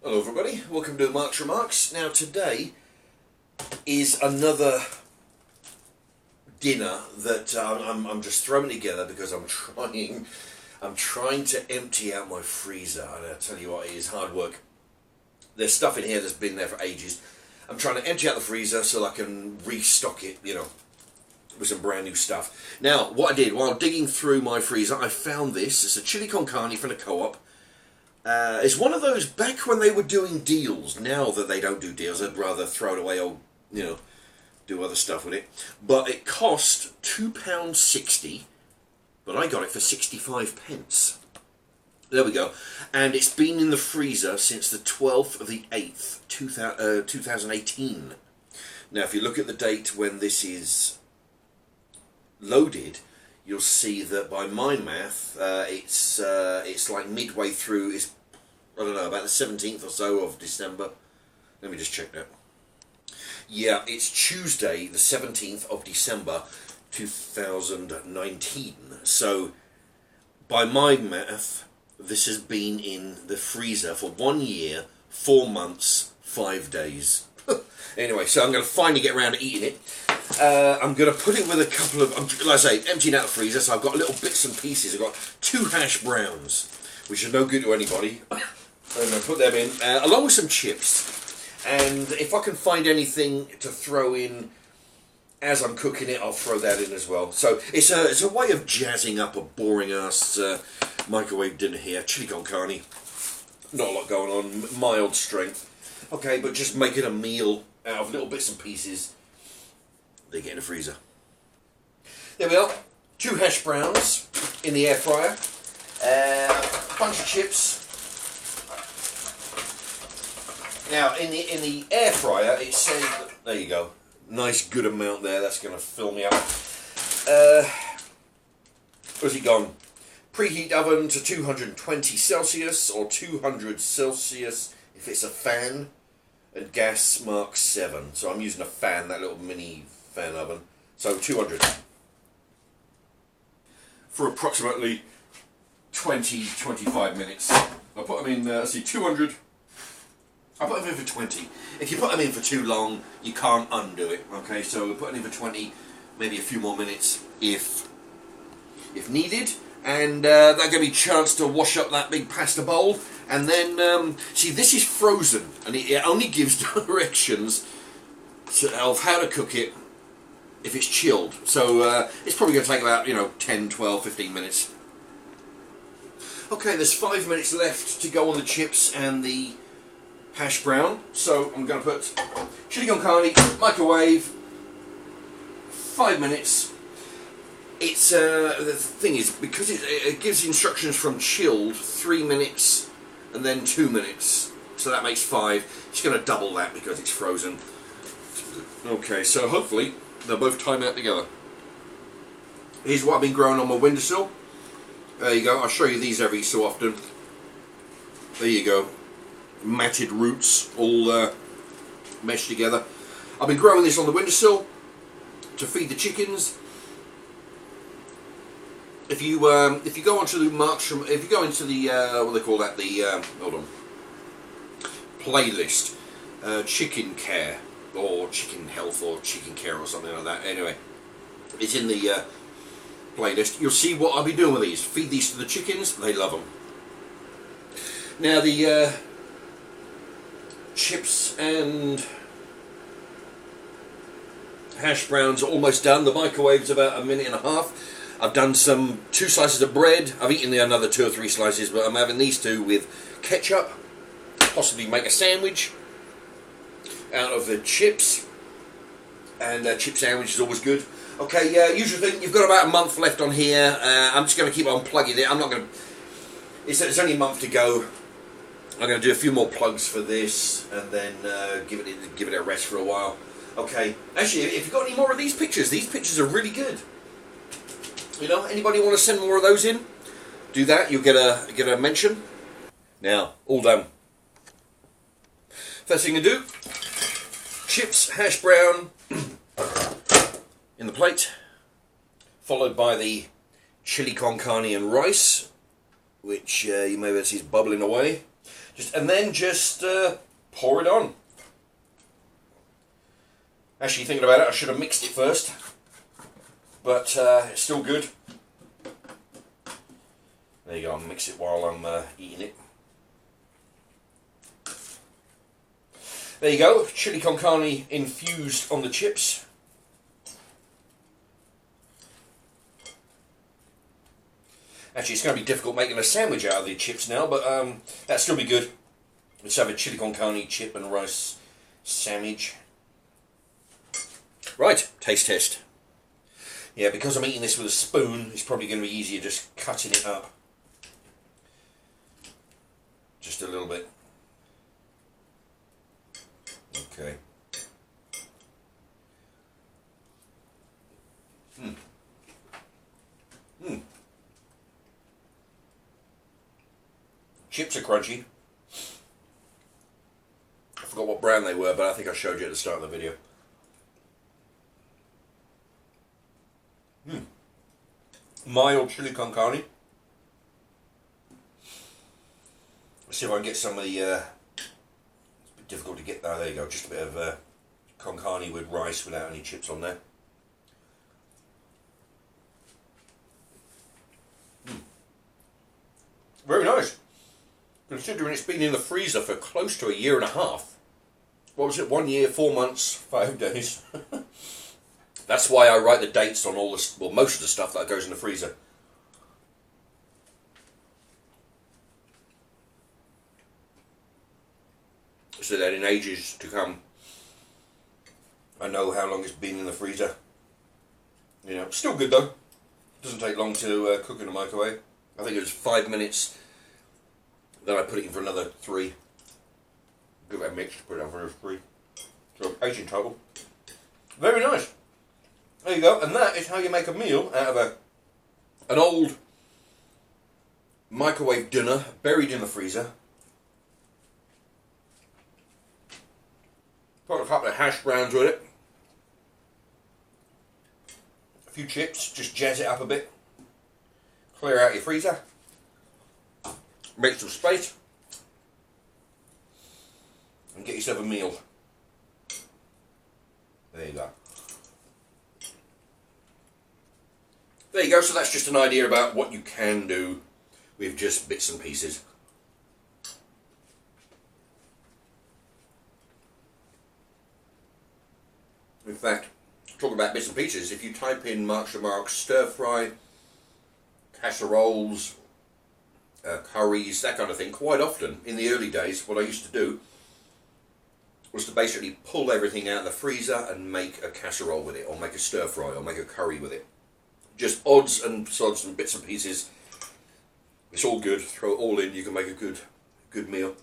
Hello everybody, welcome to the Mark's Remarks. Now today is another dinner that I'm just throwing together because I'm trying to empty out my freezer, and I tell you what, it is hard work. There's stuff in here that's been there for ages. I'm trying to empty out the freezer so that I can restock it, you know, with some brand new stuff. Now, what I did while digging through my freezer, I found this. It's a chili con carne from the Co-op. It's one of those back when they were doing deals. Now that they don't do deals, I'd rather throw it away or, you know, do other stuff with it. But it cost £2.60, but I got it for 65p. There we go. And it's been in the freezer since the 12th of the 8th, 2018. Now, if you look at the date when this is loaded, you'll see that by my math, it's like midway through. It's, I don't know, about the 17th or so of December. Let me just check that. Yeah, it's Tuesday, the 17th of December, 2019. So, by my math, this has been in the freezer for 1 year, 4 months, 5 days. Anyway, so I'm going to finally get around to eating it. I'm going to put it with a couple of, like I say, emptying out the freezer, so I've got little bits and pieces. I've got 2 hash browns, which are no good to anybody. I'm going to put them in, along with some chips. And if I can find anything to throw in as I'm cooking it, I'll throw that in as well. So it's a way of jazzing up a boring-ass microwave dinner here. Chili con carne. Not a lot going on, mild strength. Okay, but just making a meal out of little bits and pieces. They get in the freezer. There we are. 2 hash browns in the air fryer. A bunch of chips. Now, in the air fryer, it says, there you go. Nice good amount there. That's going to fill me up. Where's it gone? Preheat oven to 220 Celsius or 200 Celsius if it's a fan. And gas mark 7. So I'm using a fan, that little mini fan oven. So 200. For approximately 20-25 minutes. I'll put them in, let's see, 200. I'll put them in for 20. If you put them in for too long, you can't undo it. Okay, so we'll put them in for 20, maybe a few more minutes if needed. And that'll give me a chance to wash up that big pasta bowl. And then, see, this is frozen, and it only gives directions of how to cook it if it's chilled. So it's probably going to take about, 10, 12, 15 minutes. Okay, there's 5 minutes left to go on the chips and the hash brown. So I'm going to put chili con carne, microwave, 5 minutes. It's the thing is, because it gives instructions from chilled 3 minutes and then 2 minutes, so that makes 5. It's going to double that because it's frozen. Okay, so hopefully they'll both time out together. Here's what I've been growing on my windowsill. There you go. I'll show you these every so often. There you go. Matted roots all meshed together. I've been growing this on the windowsill to feed the chickens. If you go onto the Mark's, if you go into the what do they call that, the hold on, playlist, chicken care or chicken health or chicken care or something like that. Anyway, it's in the playlist. You'll see what I'll be doing with these. Feed these to the chickens. They love them. Now the chips and hash browns are almost done. The microwave's about 1.5 minutes. I've done 2 slices of bread. I've eaten another 2 or 3 slices, but I'm having these 2 with ketchup. Possibly make a sandwich out of the chips. And chip sandwich is always good. Okay, usual thing. You've got about a month left on here. I'm just going to keep on plugging it. I'm not going to. It's only a month to go. I'm going to do a few more plugs for this, and then give it a rest for a while. Okay. Actually, if you've got any more of these pictures are really good. You know, anybody want to send more of those in? Do that. You'll get a mention. Now, all done. First thing to do: chips, hash brown in the plate, followed by the chili con carne and rice, which you may be able to see is bubbling away. And then pour it on. Actually, thinking about it, I should have mixed it first, but it's still good. There you go, I'll mix it while I'm eating it. There you go, chili con carne infused on the chips. Actually, it's going to be difficult making a sandwich out of the chips now, but that'll still be good. Let's have a chili con carne chip and rice sandwich. Right, taste test. Yeah, because I'm eating this with a spoon, it's probably going to be easier just cutting it up. Just a little bit. Okay. Chips are crunchy. I forgot what brand they were, but I think I showed you at the start of the video. Mild chili con carne. Let's see if I can get some of the... it's a bit difficult to get there. There you go. Just a bit of con carne with rice without any chips on there. Very nice. Considering it's been in the freezer for close to a year and a half. What was it? 1 year, 4 months, 5 days. That's why I write the dates on all this, well, most of the stuff that goes in the freezer. So that in ages to come, I know how long it's been in the freezer. You know, still good though. Doesn't take long to cook in the microwave. I think it was 5 minutes. Then I put it in for another 3. Give it a mix, put it on for another 3. So 8 in total. Very nice. There you go. And that is how you make a meal out of an old microwave dinner buried in the freezer. Put a couple of hash browns with it. A few chips, just jazz it up a bit. Clear out your freezer. Make some space. And get yourself a meal. There you go. There you go, so that's just an idea about what you can do with just bits and pieces. In fact, talking about bits and pieces, if you type in Mark Mark's stir fry, casseroles, curries, that kind of thing, quite often in the early days, what I used to do was to basically pull everything out of the freezer and make a casserole with it, or make a stir fry, or make a curry with it. Just odds and sods and bits and pieces. It's all good. Throw it all in. You can make a good meal.